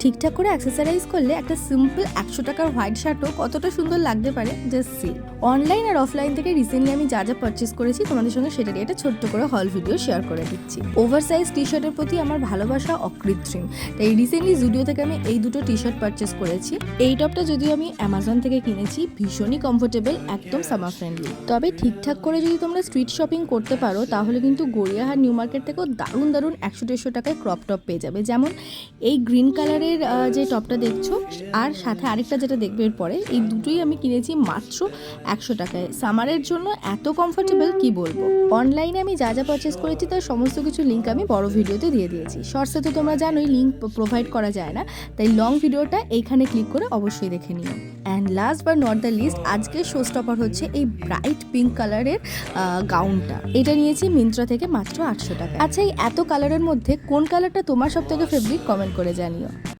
ঠিকঠাক করে অ্যাক্সেসরাইজ করলে একটা সিম্পল 100 টাকার হোয়াইট শার্টও কতটা সুন্দর লাগতে পারে জাস্ট সি। অনলাইন আর অফলাইন থেকে রিসেন্টলি আমি যা যা পারচেস করেছি তোমাদের সঙ্গে সেটারই একটা ছোট্ট করে হল ভিডিও শেয়ার করে দিচ্ছি। ওভারসাইজ টি শার্টের প্রতি আমার ভালোবাসা অকৃত্রিম, তাই রিসেন্টলি জুডিও থেকে আমি এই দুটো টি শার্ট পারচেস করেছি। এই টপটা যদিও আমি অ্যামাজন থেকে কিনেছি, ভীষণই কমফোর্টেবল, একদম সামার ফ্রেন্ডলি। তবে ঠিকঠাক করে যদি তোমরা স্ট্রিট শপিং করতে পারো তাহলে কিন্তু গড়িয়াহাট নিউ মার্কেট থেকেও দারুণ দারুণ 100-150 টাকায় ক্রপ টপ পেয়ে যাবে। যেমন এই গ্রিন কালারের যে টপটা দেখছো আর সাথে আরেকটা যেটা দেখবে এরপরে, এই দুটোই আমি কিনেছি মাত্র 100 টাকায়। সামারের জন্য এত কমফোর্টেবল কি বলবো। অনলাইনে আমি যা যা পারচেস করেছি তার সমস্ত কিছু লিঙ্ক আমি বড় ভিডিওতে দিয়ে দিয়েছি। শর্টসে তো তোমরা জানোই লিঙ্ক প্রোভাইড করা যায় না, তাই লং ভিডিওটা এইখানে ক্লিক করে অবশ্যই দেখে নিও। And last but not the least, আজকের শো স্টপার হচ্ছে এই ব্রাইট পিঙ্ক কালারের গাউনটা। এটা নিয়েছি মিন্ত্রা থেকে মাত্র 800 টাকা। আচ্ছা, এই এত কালারের মধ্যে কোন কালারটা তোমার সব থেকে ফেভারিট কমেন্ট করে জানিও।